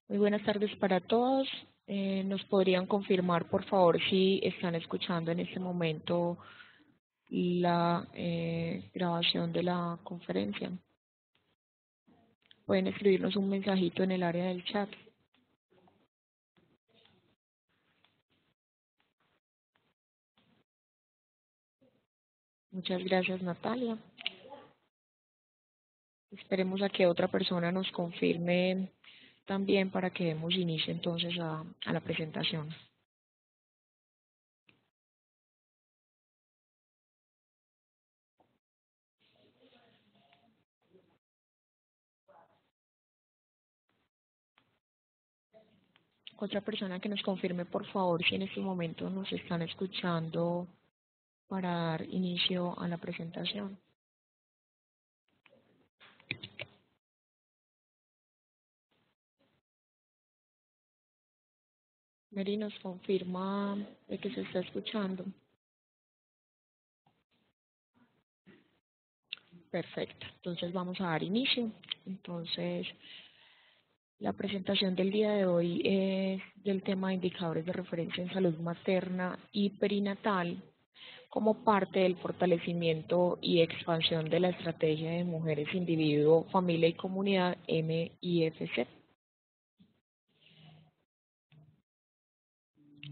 Muy buenas tardes para todos. ¿Nos podrían confirmar, por favor, si están escuchando en este momento la grabación de la conferencia? Pueden escribirnos un mensajito en el área del chat. Muchas gracias, Natalia. Esperemos a que otra persona nos confirme también para que demos inicio entonces a la presentación. Otra persona que nos confirme, por favor, si en este momento nos están escuchando para dar inicio a la presentación. Mary nos confirma de que se está escuchando. Perfecto, entonces vamos a dar inicio. Entonces, la presentación del día de hoy es del tema de indicadores de referencia en salud materna y perinatal como parte del fortalecimiento y expansión de la estrategia de mujeres, individuo, familia y comunidad MIFC.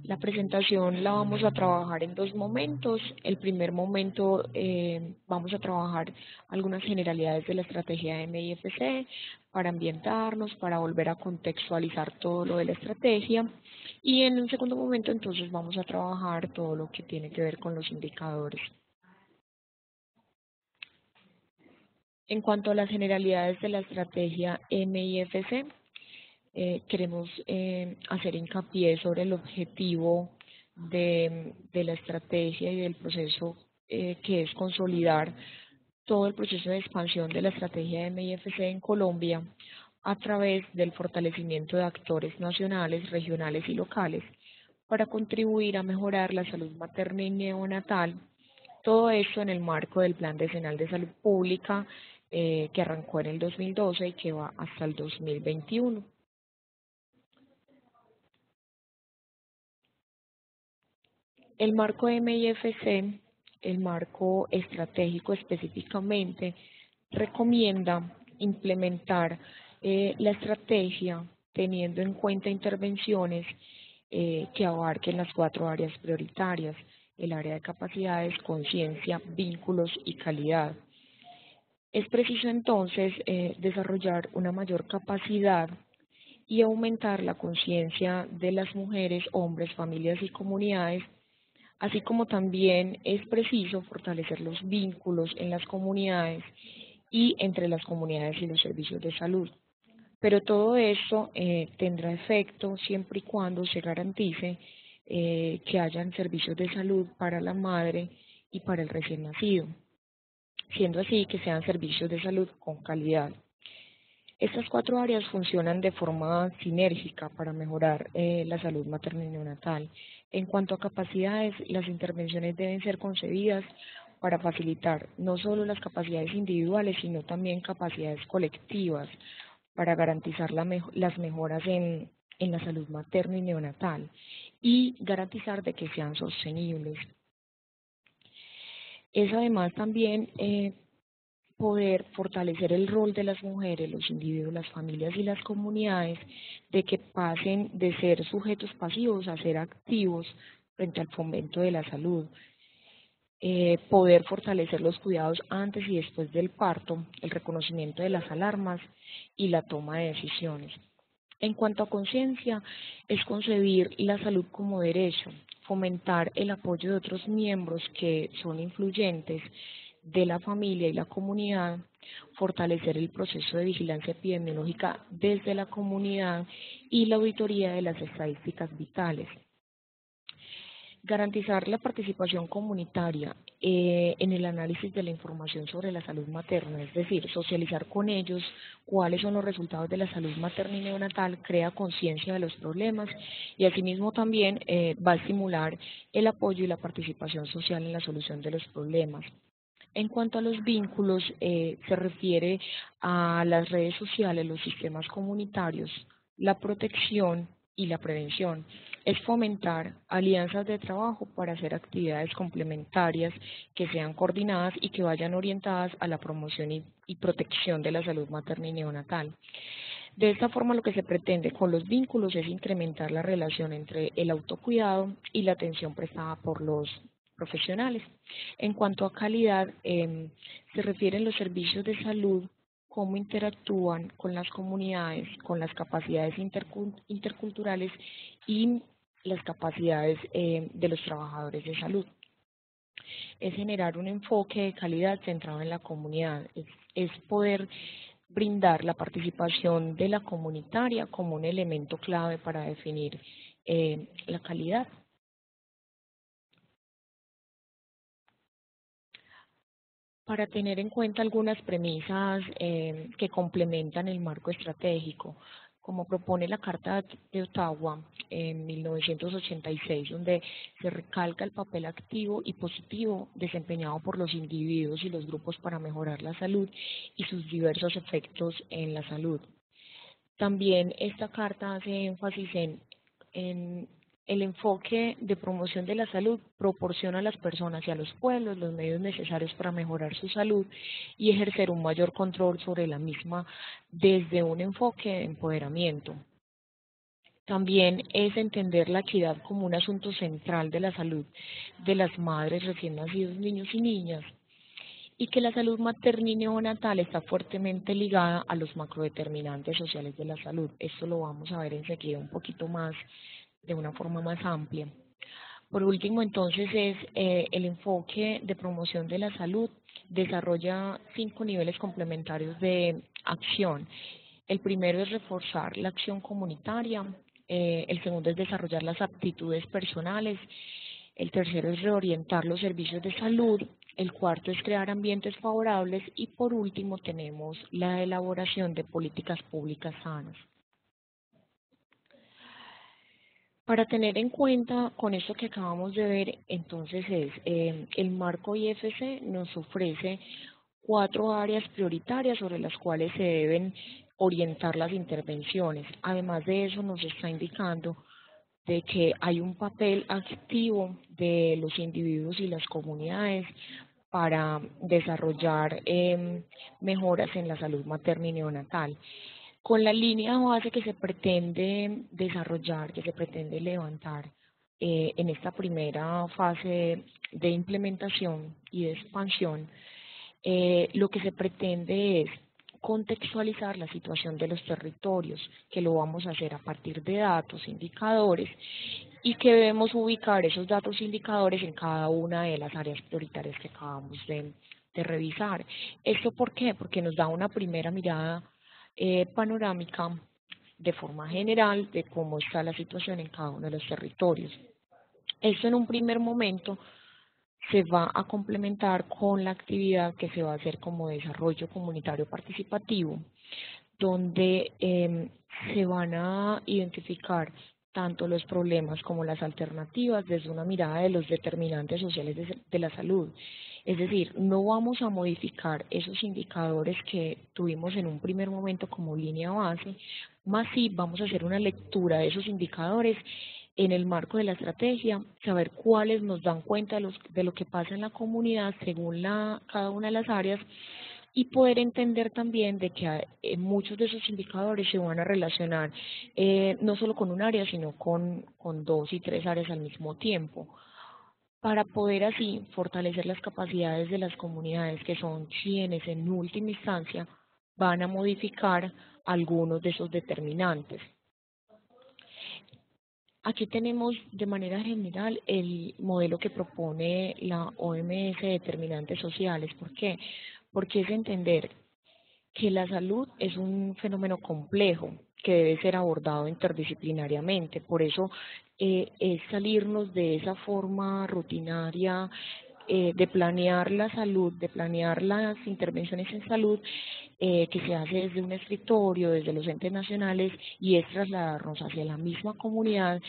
La presentación la vamos a trabajar en dos momentos. El primer momento vamos a trabajar algunas generalidades de la estrategia de MIFC para ambientarnos, para volver a contextualizar todo lo de la estrategia. Y en un segundo momento entonces vamos a trabajar todo lo que tiene que ver con los indicadores. En cuanto a las generalidades de la estrategia MIFC, queremos hacer hincapié sobre el objetivo de la estrategia y del proceso que es consolidar todo el proceso de expansión de la estrategia MIFC en Colombia a través del fortalecimiento de actores nacionales, regionales y locales para contribuir a mejorar la salud materna y neonatal. Todo esto en el marco del Plan Decenal de Salud Pública que arrancó en el 2012 y que va hasta el 2021. El marco MIFC, el marco estratégico específicamente, recomienda implementar la estrategia teniendo en cuenta intervenciones que abarquen las 4 áreas prioritarias: el área de capacidades, conciencia, vínculos y calidad. Es preciso entonces desarrollar una mayor capacidad y aumentar la conciencia de las mujeres, hombres, familias y comunidades, así como también es preciso fortalecer los vínculos en las comunidades y entre las comunidades y los servicios de salud. Pero todo esto tendrá efecto siempre y cuando se garantice que hayan servicios de salud para la madre y para el recién nacido, siendo así que sean servicios de salud con calidad. Estas 4 áreas funcionan de forma sinérgica para mejorar la salud materna y neonatal. En cuanto a capacidades, las intervenciones deben ser concebidas para facilitar no solo las capacidades individuales, sino también capacidades colectivas para garantizar las mejoras en la salud materna y neonatal y garantizar de que sean sostenibles. Es además también poder fortalecer el rol de las mujeres, los individuos, las familias y las comunidades, de que pasen de ser sujetos pasivos a ser activos frente al fomento de la salud. Poder fortalecer los cuidados antes y después del parto, el reconocimiento de las alarmas y la toma de decisiones. En cuanto a conciencia, es concebir la salud como derecho, fomentar el apoyo de otros miembros que son influyentes de la familia y la comunidad, fortalecer el proceso de vigilancia epidemiológica desde la comunidad y la auditoría de las estadísticas vitales. Garantizar la participación comunitaria en el análisis de la información sobre la salud materna, es decir, socializar con ellos cuáles son los resultados de la salud materna y neonatal, crea conciencia de los problemas y asimismo también va a estimular el apoyo y la participación social en la solución de los problemas. En cuanto a los vínculos, se refiere a las redes sociales, los sistemas comunitarios, la protección y la prevención. Es fomentar alianzas de trabajo para hacer actividades complementarias que sean coordinadas y que vayan orientadas a la promoción y protección de la salud materna y neonatal. De esta forma, lo que se pretende con los vínculos es incrementar la relación entre el autocuidado y la atención prestada por los profesionales. En cuanto a calidad, se refieren los servicios de salud, cómo interactúan con las comunidades, con las capacidades interculturales y las capacidades de los trabajadores de salud. Es generar un enfoque de calidad centrado en la comunidad, es poder brindar la participación de la comunitaria como un elemento clave para definir la calidad. Para tener en cuenta algunas premisas que complementan el marco estratégico, como propone la Carta de Ottawa en 1986, donde se recalca el papel activo y positivo desempeñado por los individuos y los grupos para mejorar la salud y sus diversos efectos en la salud. También esta carta hace énfasis en el enfoque de promoción de la salud, proporciona a las personas y a los pueblos los medios necesarios para mejorar su salud y ejercer un mayor control sobre la misma desde un enfoque de empoderamiento. También es entender la equidad como un asunto central de la salud de las madres recién nacidos, niños y niñas, y que la salud materna y neonatal está fuertemente ligada a los macrodeterminantes sociales de la salud. Esto lo vamos a ver enseguida un poquito más de una forma más amplia. Por último, entonces, es el enfoque de promoción de la salud desarrolla 5 niveles complementarios de acción. El primero es reforzar la acción comunitaria, el segundo es desarrollar las aptitudes personales, el tercero es reorientar los servicios de salud, el cuarto es crear ambientes favorables y por último tenemos la elaboración de políticas públicas sanas. Para tener en cuenta con esto que acabamos de ver, entonces el marco IFC nos ofrece 4 áreas prioritarias sobre las cuales se deben orientar las intervenciones. Además de eso, nos está indicando de que hay un papel activo de los individuos y las comunidades para desarrollar mejoras en la salud materna y neonatal. Con la línea base que se pretende desarrollar, que se pretende levantar en esta primera fase de implementación y de expansión, lo que se pretende es contextualizar la situación de los territorios, que lo vamos a hacer a partir de datos, indicadores, y que debemos ubicar esos datos indicadores en cada una de las áreas prioritarias que acabamos de revisar. ¿Esto por qué? Porque nos da una primera mirada panorámica de forma general de cómo está la situación en cada uno de los territorios. Esto en un primer momento se va a complementar con la actividad que se va a hacer como desarrollo comunitario participativo, donde se van a identificar tanto los problemas como las alternativas desde una mirada de los determinantes sociales de la salud. Es decir, no vamos a modificar esos indicadores que tuvimos en un primer momento como línea base, más sí vamos a hacer una lectura de esos indicadores en el marco de la estrategia, saber cuáles nos dan cuenta de lo que pasa en la comunidad según cada una de las áreas y poder entender también de que muchos de esos indicadores se van a relacionar no solo con un área, sino con 2 y 3 áreas al mismo tiempo, para poder así fortalecer las capacidades de las comunidades, que son quienes en última instancia van a modificar algunos de esos determinantes. Aquí tenemos de manera general el modelo que propone la OMS de determinantes sociales. ¿Por qué? Porque es entender que la salud es un fenómeno complejo que debe ser abordado interdisciplinariamente. Por eso es salirnos de esa forma rutinaria de planear la salud, de planear las intervenciones en salud que se hace desde un escritorio, desde los entes nacionales, y es trasladarnos hacia la misma comunidad,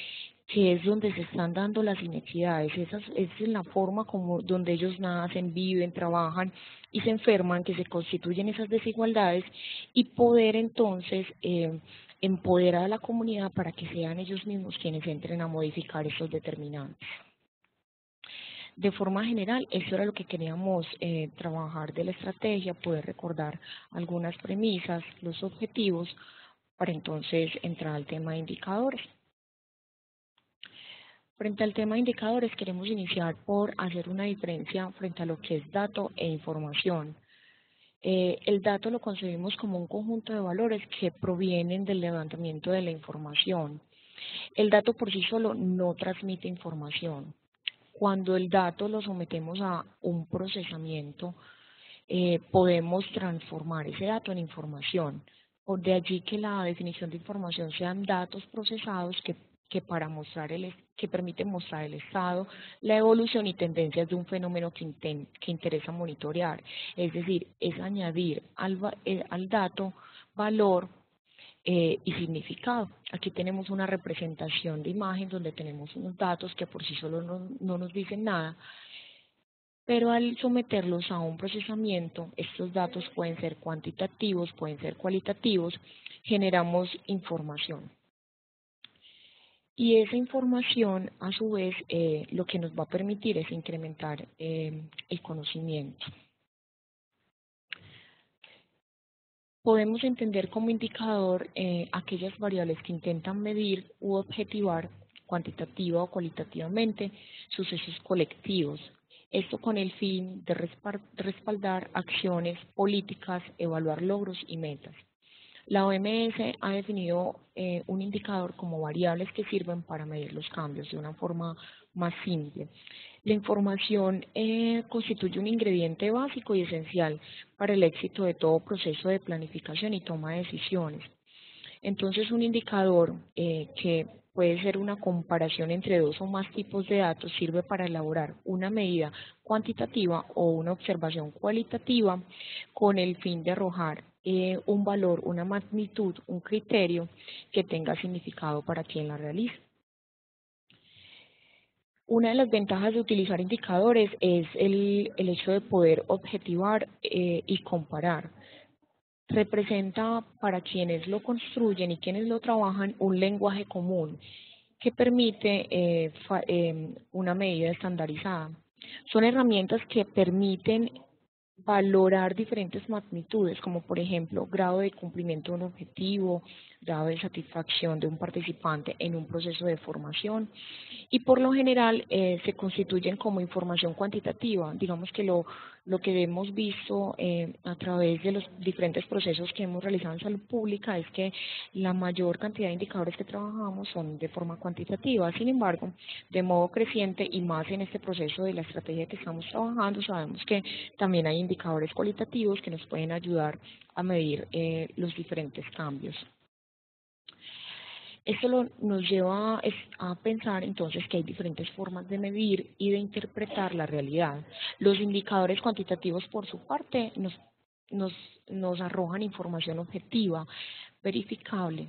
que es donde se están dando las inequidades. Esa es la forma como donde ellos nacen, viven, trabajan y se enferman, que se constituyen esas desigualdades, y poder entonces empoderar a la comunidad para que sean ellos mismos quienes entren a modificar esos determinantes. De forma general, eso era lo que queríamos trabajar de la estrategia, poder recordar algunas premisas, los objetivos, para entonces entrar al tema de indicadores. Frente al tema de indicadores, queremos iniciar por hacer una diferencia frente a lo que es dato e información. El dato lo concebimos como un conjunto de valores que provienen del levantamiento de la información. El dato por sí solo no transmite información. Cuando el dato lo sometemos a un procesamiento, podemos transformar ese dato en información. Por de allí que la definición de información sean datos procesados que permiten mostrar el estado, la evolución y tendencias de un fenómeno que interesa monitorear. Es decir, es añadir al dato valor y significado. Aquí tenemos una representación de imagen donde tenemos unos datos que por sí solo no nos dicen nada, pero al someterlos a un procesamiento, estos datos pueden ser cuantitativos, pueden ser cualitativos, generamos información. Y esa información, a su vez, lo que nos va a permitir es incrementar el conocimiento. Podemos entender como indicador aquellas variables que intentan medir u objetivar cuantitativa o cualitativamente sucesos colectivos. Esto con el fin de respaldar acciones políticas, evaluar logros y metas. La OMS ha definido un indicador como variables que sirven para medir los cambios de una forma más simple. La información constituye un ingrediente básico y esencial para el éxito de todo proceso de planificación y toma de decisiones. Entonces, un indicador que puede ser una comparación entre dos o más tipos de datos sirve para elaborar una medida cuantitativa o una observación cualitativa con el fin de arrojar un valor, una magnitud, un criterio que tenga significado para quien la realiza. Una de las ventajas de utilizar indicadores es el hecho de poder objetivar y comparar. Representa para quienes lo construyen y quienes lo trabajan un lenguaje común que permite una medida estandarizada. Son herramientas que permiten valorar diferentes magnitudes, como por ejemplo grado de cumplimiento de un objetivo, grado de satisfacción de un participante en un proceso de formación, y por lo general se constituyen como información cuantitativa. Digamos que lo que hemos visto a través de los diferentes procesos que hemos realizado en salud pública es que la mayor cantidad de indicadores que trabajamos son de forma cuantitativa. Sin embargo, de modo creciente y más en este proceso de la estrategia que estamos trabajando, sabemos que también hay indicadores cualitativos que nos pueden ayudar a medir los diferentes cambios. Esto nos lleva a pensar entonces que hay diferentes formas de medir y de interpretar la realidad. Los indicadores cuantitativos, por su parte, nos arrojan información objetiva, verificable,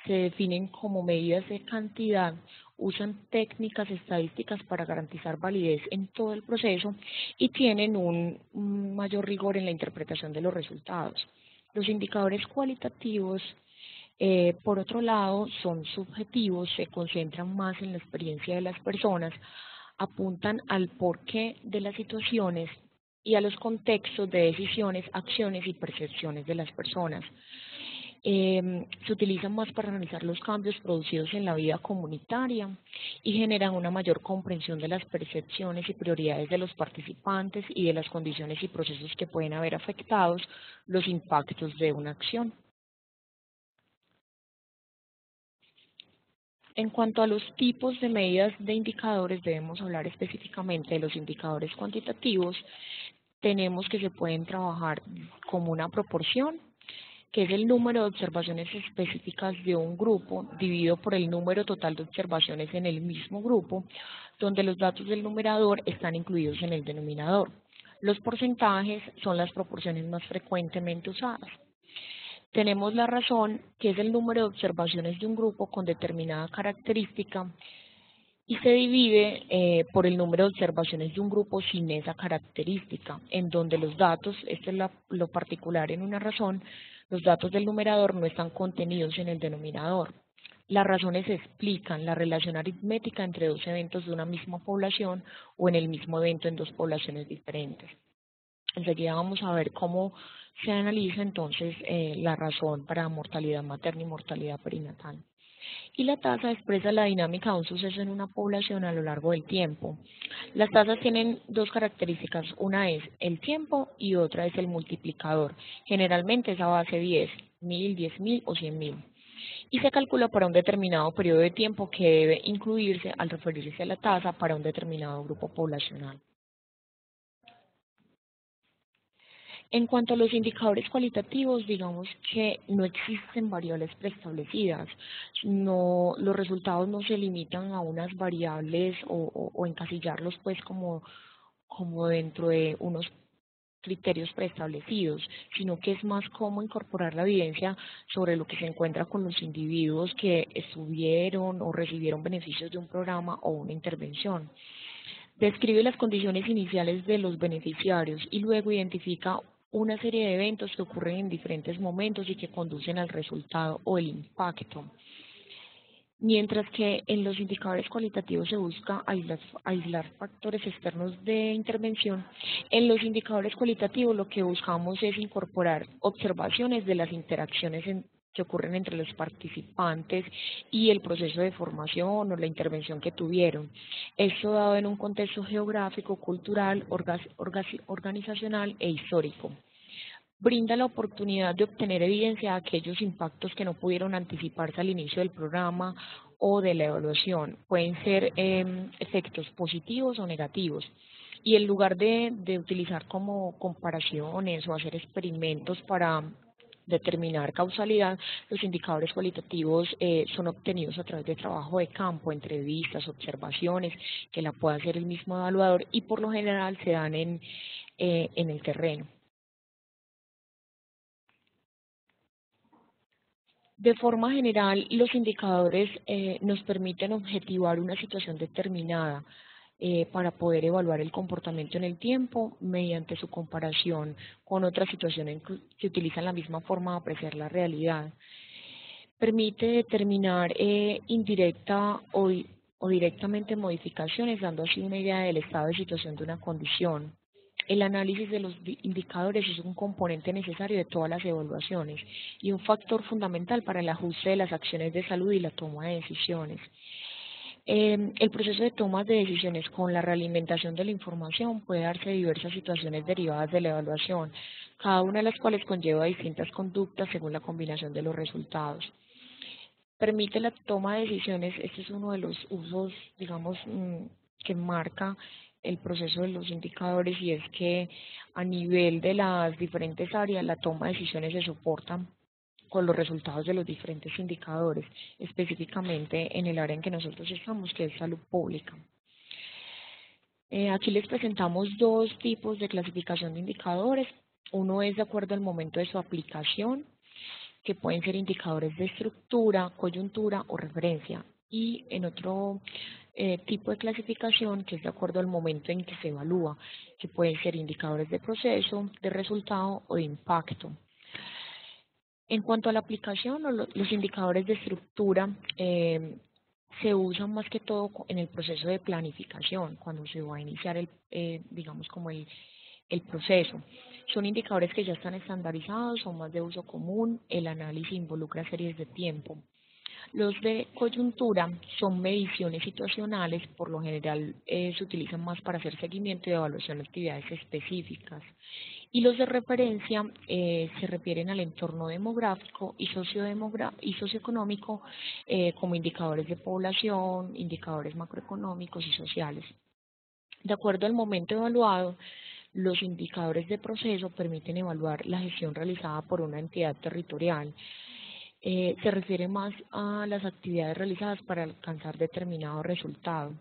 se definen como medidas de cantidad, usan técnicas estadísticas para garantizar validez en todo el proceso y tienen un mayor rigor en la interpretación de los resultados. Los indicadores cualitativos por otro lado, son subjetivos, se concentran más en la experiencia de las personas, apuntan al porqué de las situaciones y a los contextos de decisiones, acciones y percepciones de las personas. Se utilizan más para analizar los cambios producidos en la vida comunitaria y generan una mayor comprensión de las percepciones y prioridades de los participantes y de las condiciones y procesos que pueden haber afectado los impactos de una acción. En cuanto a los tipos de medidas de indicadores, debemos hablar específicamente de los indicadores cuantitativos. Tenemos que se pueden trabajar como una proporción, que es el número de observaciones específicas de un grupo dividido por el número total de observaciones en el mismo grupo, donde los datos del numerador están incluidos en el denominador. Los porcentajes son las proporciones más frecuentemente usadas. Tenemos la razón, que es el número de observaciones de un grupo con determinada característica, y se divide por el número de observaciones de un grupo sin esa característica, en donde los datos, esto es lo particular en una razón, los datos del numerador no están contenidos en el denominador. Las razones explican la relación aritmética entre dos eventos de una misma población o en el mismo evento en dos poblaciones diferentes. Enseguida vamos a ver cómo se analiza entonces la razón para mortalidad materna y mortalidad perinatal. Y la tasa expresa la dinámica de un suceso en una población a lo largo del tiempo. Las tasas tienen dos características, una es el tiempo y otra es el multiplicador. Generalmente es a base 10, 1000, 10.000 o 100.000. Y se calcula para un determinado periodo de tiempo que debe incluirse al referirse a la tasa para un determinado grupo poblacional. En cuanto a los indicadores cualitativos, digamos que no existen variables preestablecidas. Los resultados no se limitan a unas variables o encasillarlos pues como dentro de unos criterios preestablecidos, sino que es más cómo incorporar la evidencia sobre lo que se encuentra con los individuos que estuvieron o recibieron beneficios de un programa o una intervención. Describe las condiciones iniciales de los beneficiarios y luego identifica una serie de eventos que ocurren en diferentes momentos y que conducen al resultado o el impacto. Mientras que en los indicadores cualitativos se busca aislar factores externos de intervención, en los indicadores cualitativos lo que buscamos es incorporar observaciones de las interacciones que ocurren entre los participantes y el proceso de formación o la intervención que tuvieron. Esto dado en un contexto geográfico, cultural, organizacional e histórico. Brinda la oportunidad de obtener evidencia de aquellos impactos que no pudieron anticiparse al inicio del programa o de la evaluación. Pueden ser efectos positivos o negativos. Y en lugar de utilizar como comparaciones o hacer experimentos para determinar causalidad, los indicadores cualitativos son obtenidos a través de trabajo de campo, entrevistas, observaciones, que la pueda hacer el mismo evaluador y por lo general se dan en el terreno. De forma general, los indicadores nos permiten objetivar una situación determinada para poder evaluar el comportamiento en el tiempo mediante su comparación con otras situaciones que utilizan la misma forma de apreciar la realidad. Permite determinar indirecta o directamente modificaciones, dando así una idea del estado de situación de una condición. El análisis de los indicadores es un componente necesario de todas las evaluaciones y un factor fundamental para el ajuste de las acciones de salud y la toma de decisiones. El proceso de toma de decisiones con la realimentación de la información puede darse diversas situaciones derivadas de la evaluación, cada una de las cuales conlleva distintas conductas según la combinación de los resultados. Permite la toma de decisiones, este es uno de los usos, digamos, que marca el proceso de los indicadores, y es que a nivel de las diferentes áreas la toma de decisiones se soporta con los resultados de los diferentes indicadores, específicamente en el área en que nosotros estamos, que es salud pública. Aquí les presentamos dos tipos de clasificación de indicadores. Uno es de acuerdo al momento de su aplicación, que pueden ser indicadores de estructura, coyuntura o referencia. Y en otro tipo de clasificación, que es de acuerdo al momento en que se evalúa, que pueden ser indicadores de proceso, de resultado o de impacto. En cuanto a la aplicación, los indicadores de estructura se usan más que todo en el proceso de planificación, cuando se va a iniciar digamos como el proceso. Son indicadores que ya están estandarizados, son más de uso común, el análisis involucra series de tiempo. Los de coyuntura son mediciones situacionales, por lo general se utilizan más para hacer seguimiento y evaluación de actividades específicas. Y los de referencia se refieren al entorno demográfico y socioeconómico como indicadores de población, indicadores macroeconómicos y sociales. De acuerdo al momento evaluado, los indicadores de proceso permiten evaluar la gestión realizada por una entidad territorial. Se refiere más a las actividades realizadas para alcanzar determinado resultado.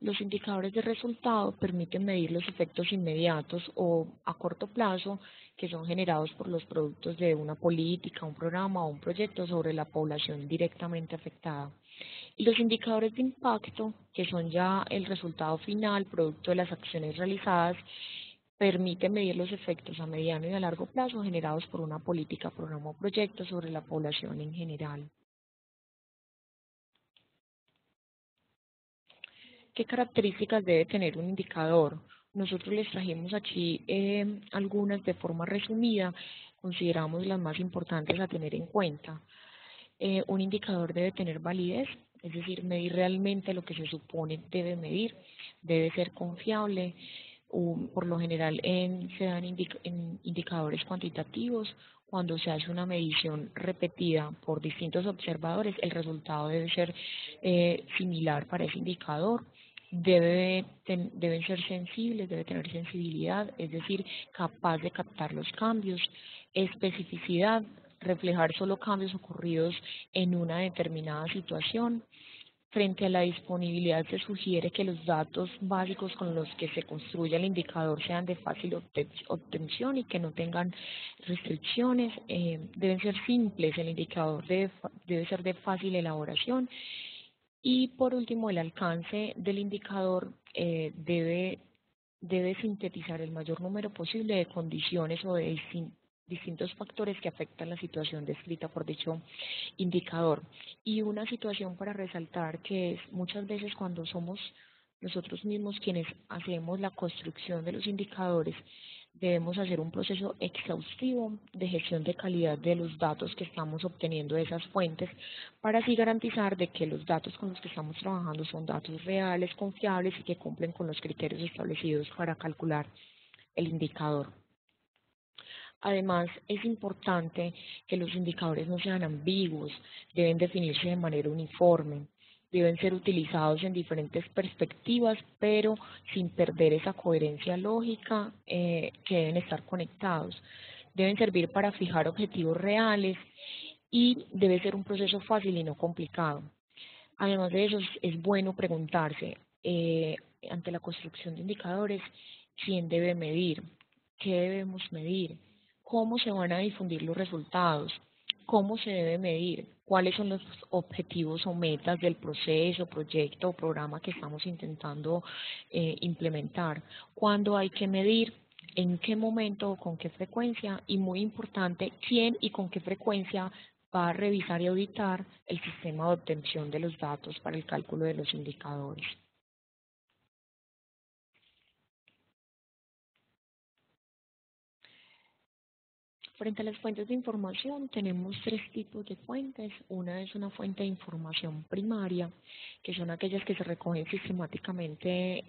Los indicadores de resultado permiten medir los efectos inmediatos o a corto plazo que son generados por los productos de una política, un programa o un proyecto sobre la población directamente afectada. Y los indicadores de impacto, que son ya el resultado final, producto de las acciones realizadas, permiten medir los efectos a mediano y a largo plazo generados por una política, programa o proyecto sobre la población en general. ¿Qué características debe tener un indicador? Nosotros les trajimos aquí algunas de forma resumida, consideramos las más importantes a tener en cuenta. Un indicador debe tener validez, es decir, medir realmente lo que se supone debe medir, debe ser confiable. Por lo general se dan indicadores cuantitativos. Cuando se hace una medición repetida por distintos observadores, el resultado debe ser similar para ese indicador. Deben ser sensibles, debe tener sensibilidad, es decir, capaz de captar los cambios, especificidad, reflejar solo cambios ocurridos en una determinada situación. Frente a la disponibilidad se sugiere que los datos básicos con los que se construya el indicador sean de fácil obtención y que no tengan restricciones. Deben ser simples, el indicador debe ser de fácil elaboración. Y por último, el alcance del indicador debe sintetizar el mayor número posible de condiciones o de distintos factores que afectan la situación descrita por dicho indicador. Y una situación para resaltar, que es muchas veces cuando somos nosotros mismos quienes hacemos la construcción de los indicadores, debemos hacer un proceso exhaustivo de gestión de calidad de los datos que estamos obteniendo de esas fuentes, para así garantizar de que los datos con los que estamos trabajando son datos reales, confiables y que cumplen con los criterios establecidos para calcular el indicador. Además, es importante que los indicadores no sean ambiguos, deben definirse de manera uniforme, deben ser utilizados en diferentes perspectivas, pero sin perder esa coherencia lógica que deben estar conectados. Deben servir para fijar objetivos reales y debe ser un proceso fácil y no complicado. Además de eso, es bueno preguntarse, ante la construcción de indicadores, quién debe medir, qué debemos medir, cómo se van a difundir los resultados, cómo se debe medir, cuáles son los objetivos o metas del proceso, proyecto o programa que estamos intentando implementar, cuándo hay que medir, en qué momento o con qué frecuencia, y muy importante, quién y con qué frecuencia va a revisar y auditar el sistema de obtención de los datos para el cálculo de los indicadores. Frente a las fuentes de información, tenemos tres tipos de fuentes. Una es una fuente de información primaria, que son aquellas que se recogen sistemáticamente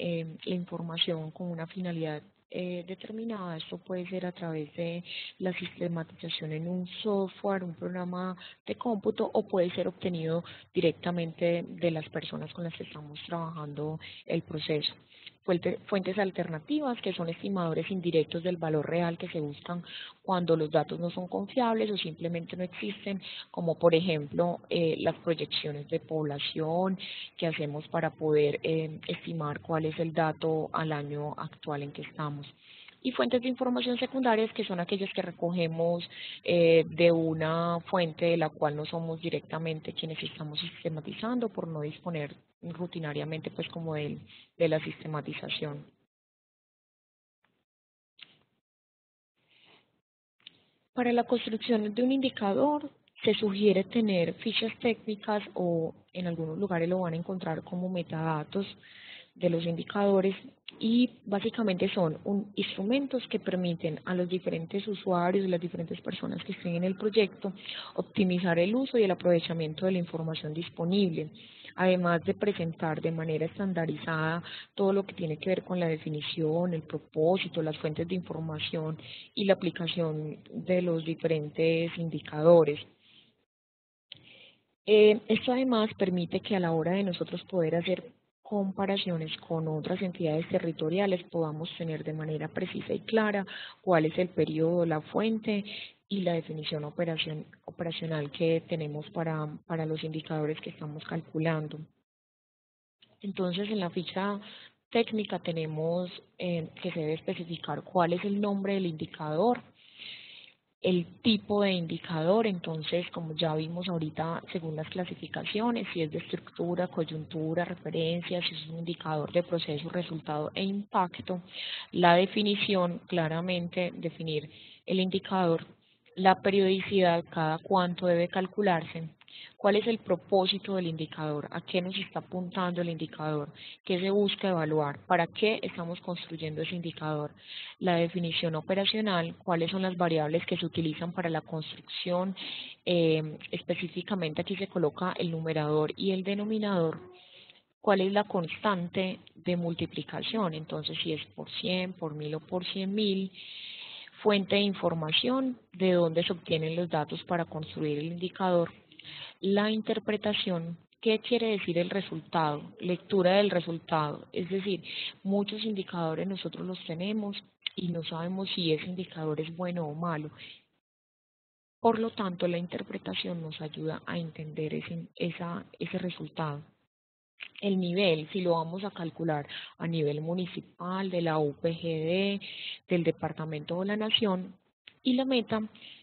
la información con una finalidad determinada. Esto puede ser a través de la sistematización en un software, un programa de cómputo, o puede ser obtenido directamente de las personas con las que estamos trabajando el proceso. Fuentes alternativas, que son estimadores indirectos del valor real que se buscan cuando los datos no son confiables o simplemente no existen, como por ejemplo las proyecciones de población que hacemos para poder estimar cuál es el dato al año actual en que estamos. Y fuentes de información secundarias, que son aquellas que recogemos de una fuente de la cual no somos directamente quienes estamos sistematizando, por no disponer rutinariamente pues como de la sistematización. Para la construcción de un indicador se sugiere tener fichas técnicas, o en algunos lugares lo van a encontrar como metadatos de los indicadores, y básicamente son instrumentos que permiten a los diferentes usuarios, las diferentes personas que estén en el proyecto, optimizar el uso y el aprovechamiento de la información disponible, además de presentar de manera estandarizada todo lo que tiene que ver con la definición, el propósito, las fuentes de información y la aplicación de los diferentes indicadores. Esto además permite que a la hora de nosotros poder hacer comparaciones con otras entidades territoriales podamos tener de manera precisa y clara cuál es el periodo, la fuente y la definición operacional que tenemos para los indicadores que estamos calculando. Entonces, en la ficha técnica tenemos que se debe especificar cuál es el nombre del indicador, el tipo de indicador. Entonces, como ya vimos ahorita, según las clasificaciones, si es de estructura, coyuntura, referencia, si es un indicador de proceso, resultado e impacto, la definición, claramente definir el indicador, la periodicidad, cada cuánto debe calcularse, cuál es el propósito del indicador, a qué nos está apuntando el indicador, qué se busca evaluar, para qué estamos construyendo ese indicador, la definición operacional, cuáles son las variables que se utilizan para la construcción, específicamente aquí se coloca el numerador y el denominador, cuál es la constante de multiplicación, entonces si es por 100, por 1000 o por 100.000, fuente de información, de dónde se obtienen los datos para construir el indicador, la interpretación, ¿qué quiere decir el resultado? Lectura del resultado, es decir, muchos indicadores nosotros los tenemos y no sabemos si ese indicador es bueno o malo. Por lo tanto, la interpretación nos ayuda a entender ese resultado. El nivel, si lo vamos a calcular a nivel municipal, de la UPGD, del departamento o la nación, y la meta,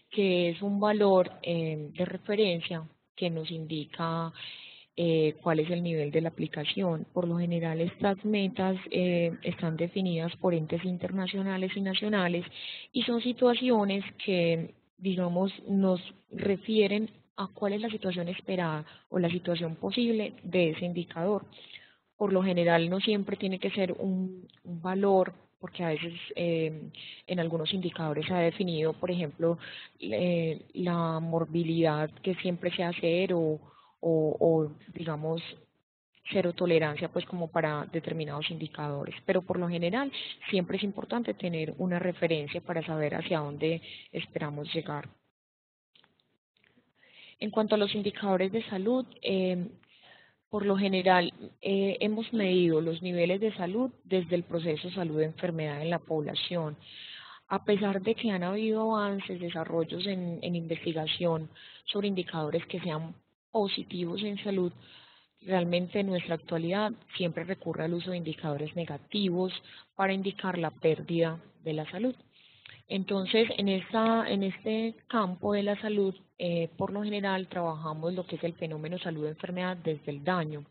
que es un valor de referencia que nos indica cuál es el nivel de la aplicación. Por lo general, estas metas están definidas por entes internacionales y nacionales y son situaciones que, digamos, nos refieren a cuál es la situación esperada o la situación posible de ese indicador. Por lo general, no siempre tiene que ser un valor, porque a veces en algunos indicadores se ha definido, por ejemplo, la morbilidad que siempre sea cero, o digamos cero tolerancia pues como para determinados indicadores, pero por lo general siempre es importante tener una referencia para saber hacia dónde esperamos llegar. En cuanto a los indicadores de salud, por lo general, hemos medido los niveles de salud desde el proceso salud-enfermedad en la población. A pesar de que han habido avances, desarrollos en investigación sobre indicadores que sean positivos en salud, realmente en nuestra actualidad siempre recurre al uso de indicadores negativos para indicar la pérdida de la salud. Entonces, en este campo de la salud, por lo general trabajamos lo que es el fenómeno salud-enfermedad desde el daño.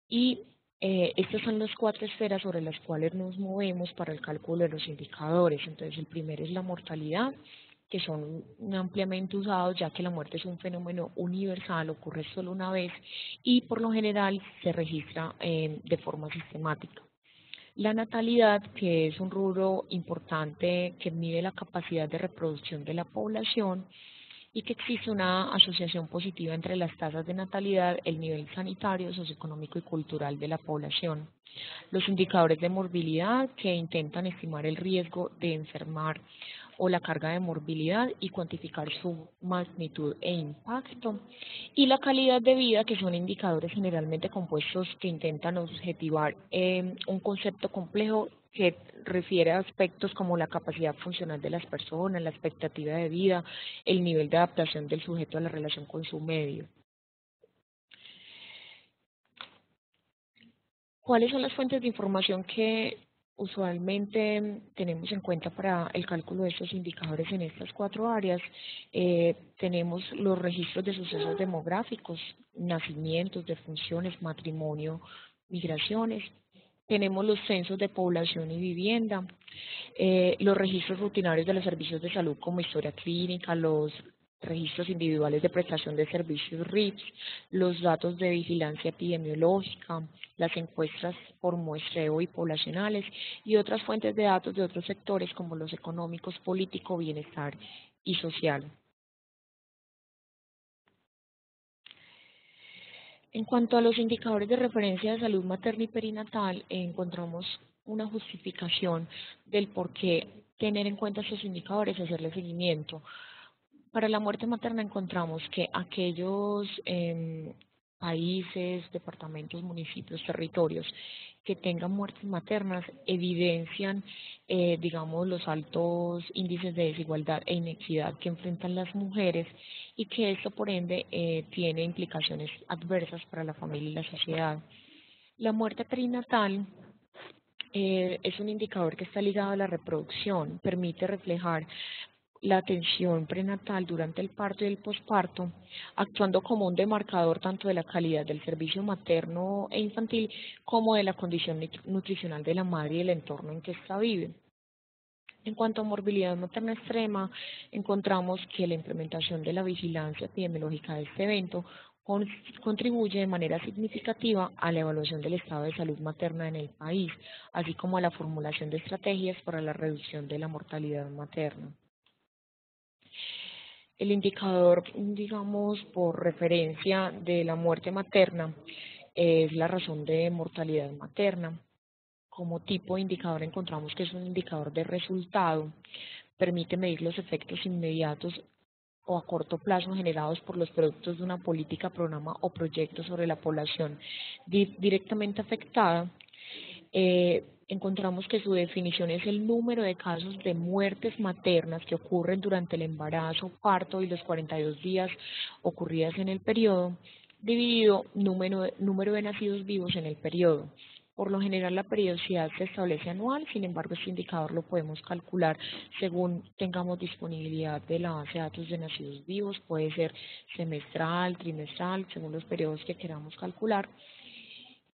Y estas son las 4 esferas sobre las cuales nos movemos para el cálculo de los indicadores. Entonces, el primero es la mortalidad, que son ampliamente usados, ya que la muerte es un fenómeno universal, ocurre solo una vez y por lo general se registra de forma sistemática. La natalidad, que es un rubro importante que mide la capacidad de reproducción de la población y que existe una asociación positiva entre las tasas de natalidad, el nivel sanitario, socioeconómico y cultural de la población. Los indicadores de morbilidad, que intentan estimar el riesgo de enfermar o la carga de morbilidad y cuantificar su magnitud e impacto, y la calidad de vida, que son indicadores generalmente compuestos que intentan objetivar un concepto complejo que refiere a aspectos como la capacidad funcional de las personas, la expectativa de vida, el nivel de adaptación del sujeto a la relación con su medio. ¿Cuáles son las fuentes de información que usualmente tenemos en cuenta para el cálculo de estos indicadores en estas 4 áreas? Tenemos los registros de sucesos demográficos, nacimientos, defunciones, matrimonio, migraciones. Tenemos los censos de población y vivienda, los registros rutinarios de los servicios de salud como historia clínica, los registros individuales de prestación de servicios RIPS, los datos de vigilancia epidemiológica, las encuestas por muestreo y poblacionales y otras fuentes de datos de otros sectores como los económicos, político, bienestar y social. En cuanto a los indicadores de referencia de salud materna y perinatal, encontramos una justificación del por qué tener en cuenta estos indicadores y hacerle seguimiento. Para la muerte materna encontramos que aquellos países, departamentos, municipios, territorios que tengan muertes maternas evidencian, digamos, los altos índices de desigualdad e inequidad que enfrentan las mujeres y que esto, por ende, tiene implicaciones adversas para la familia y la sociedad. La muerte perinatal es un indicador que está ligado a la reproducción, permite reflejar la atención prenatal durante el parto y el posparto, actuando como un demarcador tanto de la calidad del servicio materno e infantil como de la condición nutricional de la madre y el entorno en que ésta vive. En cuanto a morbilidad materna extrema, encontramos que la implementación de la vigilancia epidemiológica de este evento contribuye de manera significativa a la evaluación del estado de salud materna en el país, así como a la formulación de estrategias para la reducción de la mortalidad materna. El indicador, digamos, por referencia de la muerte materna es la razón de mortalidad materna. Como tipo de indicador encontramos que es un indicador de resultado, permite medir los efectos inmediatos o a corto plazo generados por los productos de una política, programa o proyecto sobre la población directamente afectada. Encontramos que su definición es el número de casos de muertes maternas que ocurren durante el embarazo, parto y los 42 días ocurridas en el periodo, dividido número de nacidos vivos en el periodo. Por lo general la periodicidad se establece anual, sin embargo este indicador lo podemos calcular según tengamos disponibilidad de la base de datos de nacidos vivos, puede ser semestral, trimestral, según los periodos que queramos calcular.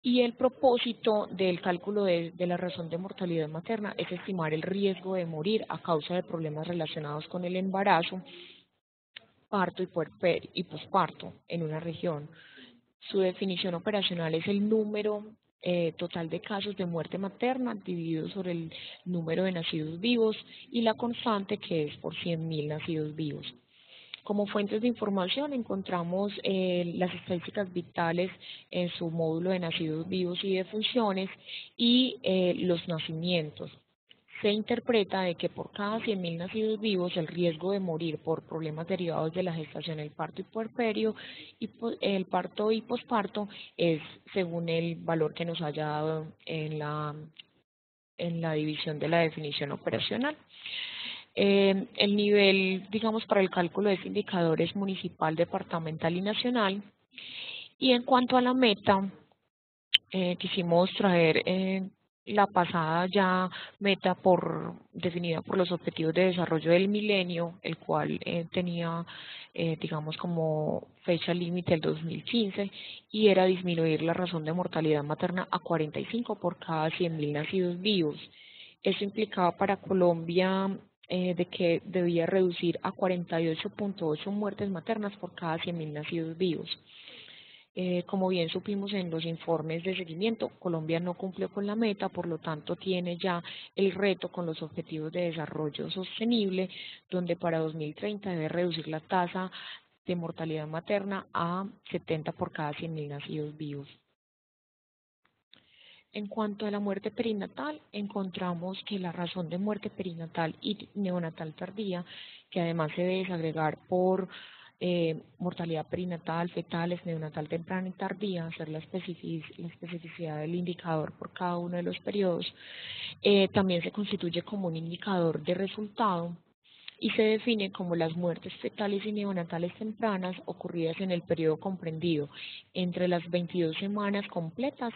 Y el propósito del cálculo de la razón de mortalidad materna es estimar el riesgo de morir a causa de problemas relacionados con el embarazo, parto y posparto en una región. Su definición operacional es el número total de casos de muerte materna dividido sobre el número de nacidos vivos y la constante que es por 100.000 nacidos vivos. Como fuentes de información encontramos las estadísticas vitales en su módulo de nacidos vivos y defunciones y los nacimientos. Se interpreta de que por cada 100.000 nacidos vivos el riesgo de morir por problemas derivados de la gestación, el parto y puerperio, el parto y posparto es según el valor que nos haya dado en la división de la definición operacional. El nivel, digamos, para el cálculo de ese indicador es municipal, departamental y nacional. Y en cuanto a la meta, quisimos traer la pasada ya meta definida por los Objetivos de Desarrollo del Milenio, el cual tenía, digamos, como fecha límite el 2015, y era disminuir la razón de mortalidad materna a 45 por cada 100.000 nacidos vivos. Eso implicaba para Colombia de que debía reducir a 48.8 muertes maternas por cada 100.000 nacidos vivos. Como bien supimos en los informes de seguimiento, Colombia no cumplió con la meta, por lo tanto tiene ya el reto con los Objetivos de Desarrollo Sostenible, donde para 2030 debe reducir la tasa de mortalidad materna a 70 por cada 100.000 nacidos vivos. En cuanto a la muerte perinatal, encontramos que la razón de muerte perinatal y neonatal tardía, que además se debe desagregar por mortalidad perinatal, fetales, neonatal temprana y tardía, hacer la especificidad del indicador por cada uno de los periodos, también se constituye como un indicador de resultado y se define como las muertes fetales y neonatales tempranas ocurridas en el periodo comprendido entre las 22 semanas completas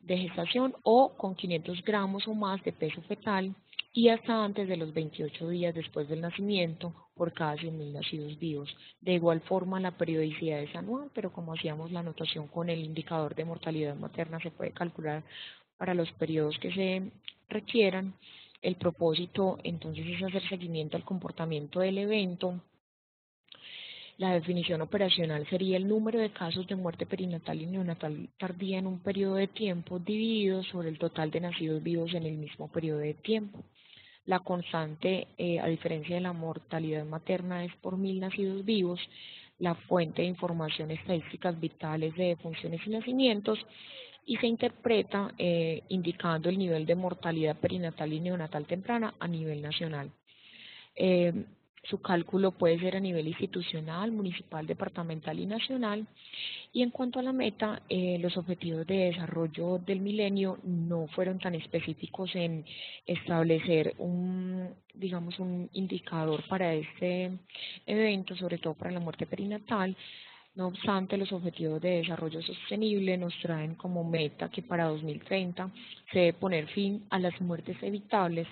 de gestación o con 500 gramos o más de peso fetal y hasta antes de los 28 días después del nacimiento por cada 100.000 nacidos vivos. De igual forma, la periodicidad es anual, pero como hacíamos la anotación con el indicador de mortalidad materna, se puede calcular para los periodos que se requieran. El propósito, entonces, es hacer seguimiento al comportamiento del evento. La definición operacional sería el número de casos de muerte perinatal y neonatal tardía en un periodo de tiempo dividido sobre el total de nacidos vivos en el mismo periodo de tiempo. La constante, a diferencia de la mortalidad materna, es por 1.000 nacidos vivos. La fuente de información estadísticas vitales de defunciones y nacimientos y se interpreta indicando el nivel de mortalidad perinatal y neonatal temprana a nivel nacional. Su cálculo puede ser a nivel institucional, municipal, departamental y nacional. Y en cuanto a la meta, los objetivos de desarrollo del milenio no fueron tan específicos en establecer digamos, un indicador para este evento, sobre todo para la muerte perinatal. No obstante, los Objetivos de Desarrollo Sostenible nos traen como meta que para 2030 se debe poner fin a las muertes evitables.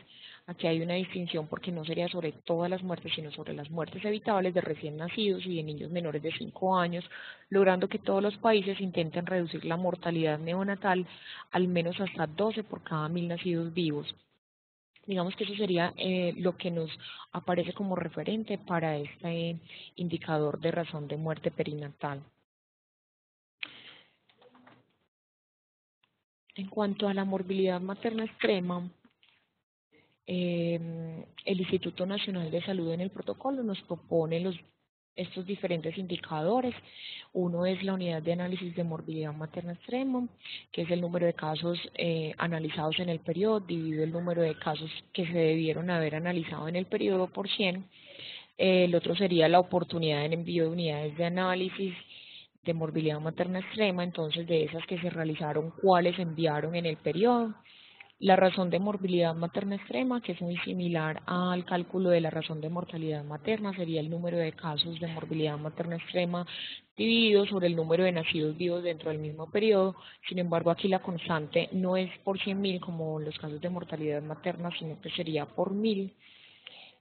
Aquí hay una distinción porque no sería sobre todas las muertes, sino sobre las muertes evitables de recién nacidos y de niños menores de 5 años, logrando que todos los países intenten reducir la mortalidad neonatal al menos hasta 12 por cada 1.000 nacidos vivos. Digamos que eso sería lo que nos aparece como referente para este indicador de razón de muerte perinatal. En cuanto a la morbilidad materna extrema, el Instituto Nacional de Salud en el protocolo nos propone estos diferentes indicadores. Uno es la unidad de análisis de morbilidad materna extrema, que es el número de casos analizados en el periodo, dividido el número de casos que se debieron haber analizado en el periodo por 100. El otro sería la oportunidad en envío de unidades de análisis de morbilidad materna extrema, entonces de esas que se realizaron, cuáles enviaron en el periodo. La razón de morbilidad materna extrema, que es muy similar al cálculo de la razón de mortalidad materna, sería el número de casos de morbilidad materna extrema dividido sobre el número de nacidos vivos dentro del mismo periodo. Sin embargo, aquí la constante no es por 100.000 como los casos de mortalidad materna, sino que sería por 1.000.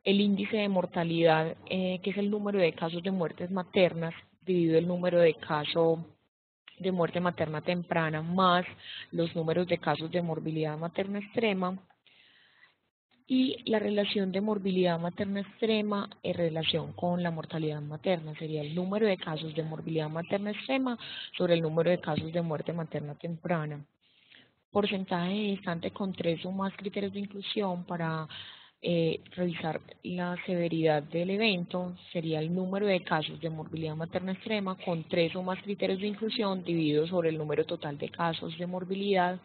El índice de mortalidad, que es el número de casos de muertes maternas, dividido el número de casos de muerte materna temprana más los números de casos de morbilidad materna extrema, y la relación de morbilidad materna extrema en relación con la mortalidad materna sería el número de casos de morbilidad materna extrema sobre el número de casos de muerte materna temprana. Porcentaje de gestante con 3 o más criterios de inclusión para revisar la severidad del evento, sería el número de casos de morbilidad materna extrema con 3 o más criterios de inclusión dividido sobre el número total de casos de morbilidad,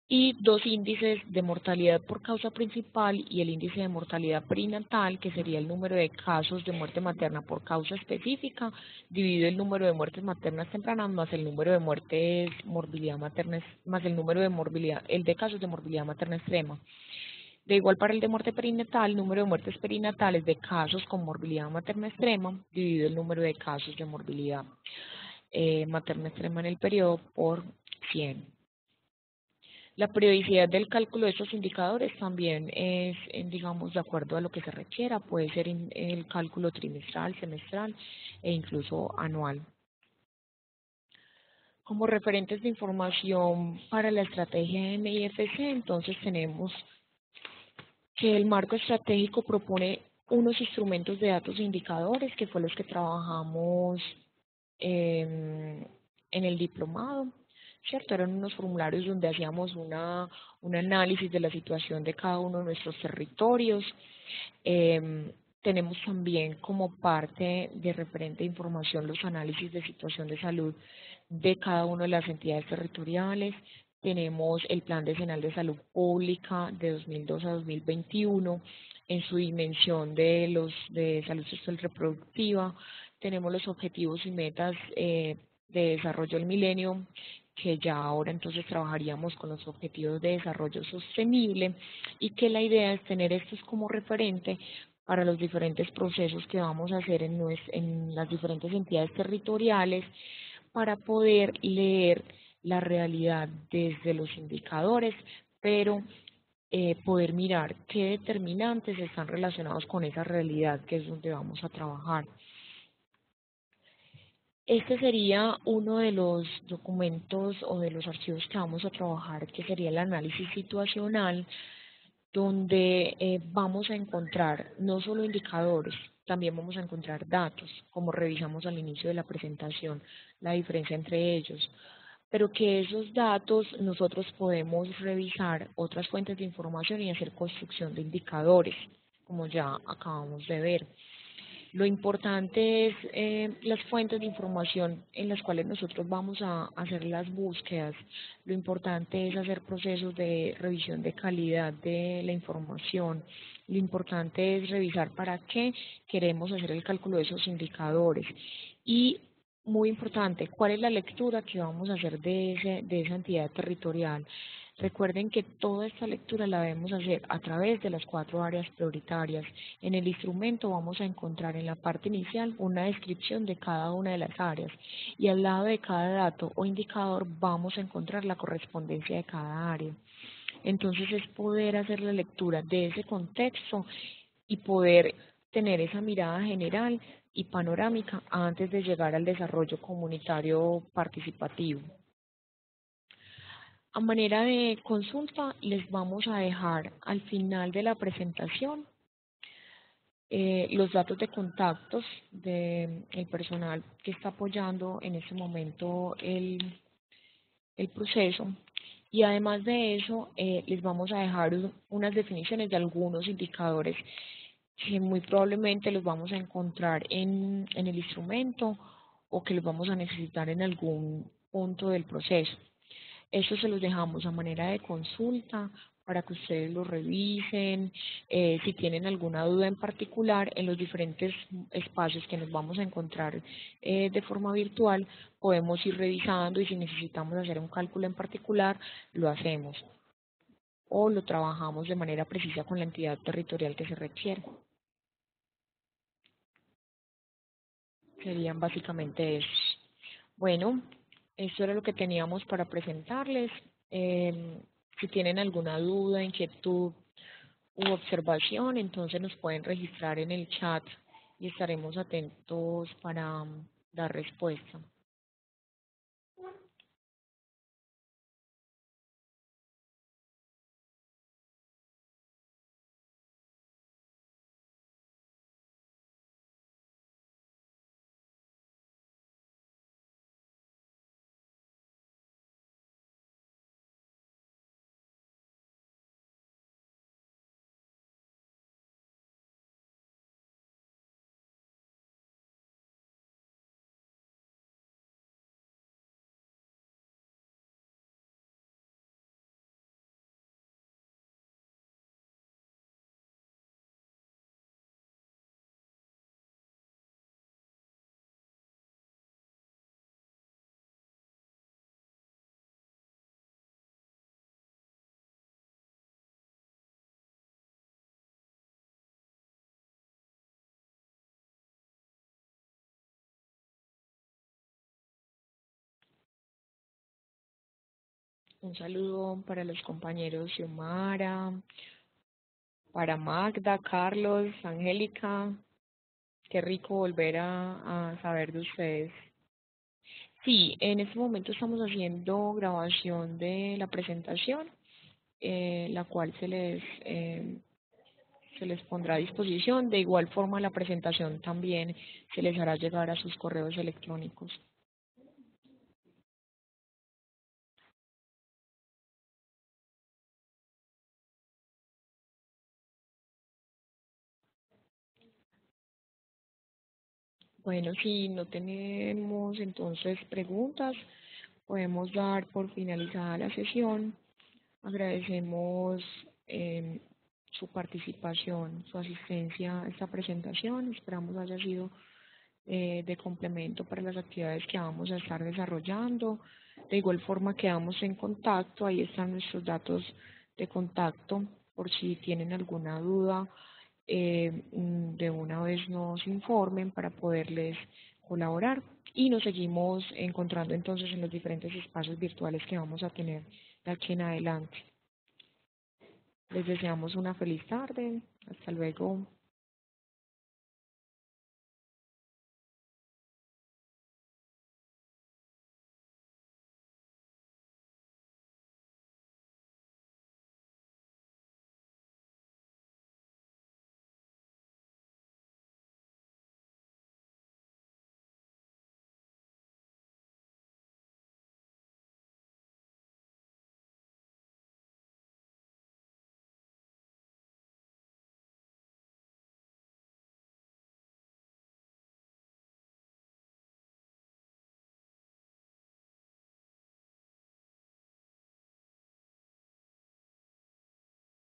y 2 índices de mortalidad por causa principal y el índice de mortalidad perinatal, que sería el número de casos de muerte materna por causa específica, dividido el número de muertes maternas tempranas más el número de muertes morbilidad materna, más el número de morbilidad, el de casos de morbilidad materna extrema. De igual para el de muerte perinatal, número de muertes perinatales de casos con morbilidad materna extrema, dividido el número de casos de morbilidad materna extrema en el periodo por 100. La periodicidad del cálculo de estos indicadores también es, digamos, de acuerdo a lo que se requiera. Puede ser el cálculo trimestral, semestral e incluso anual. Como referentes de información para la estrategia MIFC, entonces tenemos que el marco estratégico propone unos instrumentos de datos e indicadores, que fue los que trabajamos en el diplomado, ¿cierto? Eran unos formularios donde hacíamos un análisis de la situación de cada uno de nuestros territorios. Tenemos también como parte de referente de información los análisis de situación de salud de cada una de las entidades territoriales. Tenemos el Plan Decenal de Salud Pública de 2002 a 2021 en su dimensión de salud sexual reproductiva. Tenemos los objetivos y metas de desarrollo del milenio, que ya ahora entonces trabajaríamos con los objetivos de desarrollo sostenible, y que la idea es tener estos como referente para los diferentes procesos que vamos a hacer en las diferentes entidades territoriales, para poder leer la realidad desde los indicadores, pero poder mirar qué determinantes están relacionados con esa realidad, que es donde vamos a trabajar. Este sería uno de los documentos o de los archivos que vamos a trabajar, que sería el análisis situacional, donde vamos a encontrar no solo indicadores, también vamos a encontrar datos, como revisamos al inicio de la presentación, la diferencia entre ellos, pero que esos datos nosotros podemos revisar otras fuentes de información y hacer construcción de indicadores, como ya acabamos de ver. Lo importante es las fuentes de información en las cuales nosotros vamos a hacer las búsquedas. Lo importante es hacer procesos de revisión de calidad de la información. Lo importante es revisar para qué queremos hacer el cálculo de esos indicadores. Y muy importante, cuál es la lectura que vamos a hacer de esa entidad territorial. Recuerden que toda esta lectura la debemos hacer a través de las 4 áreas prioritarias. En el instrumento vamos a encontrar en la parte inicial una descripción de cada una de las áreas, y al lado de cada dato o indicador vamos a encontrar la correspondencia de cada área. Entonces es poder hacer la lectura de ese contexto y poder tener esa mirada general y panorámica antes de llegar al desarrollo comunitario participativo. A manera de consulta, les vamos a dejar al final de la presentación los datos de contactos del personal que está apoyando en este momento el proceso. Y además de eso, les vamos a dejar unas definiciones de algunos indicadores que muy probablemente los vamos a encontrar en el instrumento, o que los vamos a necesitar en algún punto del proceso. Eso se los dejamos a manera de consulta para que ustedes lo revisen. Si tienen alguna duda en particular en los diferentes espacios que nos vamos a encontrar de forma virtual, podemos ir revisando, y si necesitamos hacer un cálculo en particular, lo hacemos o lo trabajamos de manera precisa con la entidad territorial que se requiere. Serían básicamente esos. Bueno, eso era lo que teníamos para presentarles. Si tienen alguna duda, inquietud u observación, entonces nos pueden registrar en el chat y estaremos atentos para dar respuesta. Un saludo para los compañeros Xiomara, para Magda, Carlos, Angélica. Qué rico volver a saber de ustedes. Sí, en este momento estamos haciendo grabación de la presentación, la cual se les pondrá a disposición. De igual forma, la presentación también se les hará llegar a sus correos electrónicos. Bueno, si no tenemos entonces preguntas, podemos dar por finalizada la sesión. Agradecemos su participación, su asistencia a esta presentación. Esperamos haya sido de complemento para las actividades que vamos a estar desarrollando. De igual forma quedamos en contacto, ahí están nuestros datos de contacto por si tienen alguna duda, de una vez nos informen para poderles colaborar y nos seguimos encontrando entonces en los diferentes espacios virtuales que vamos a tener de aquí en adelante. Les deseamos una feliz tarde. Hasta luego.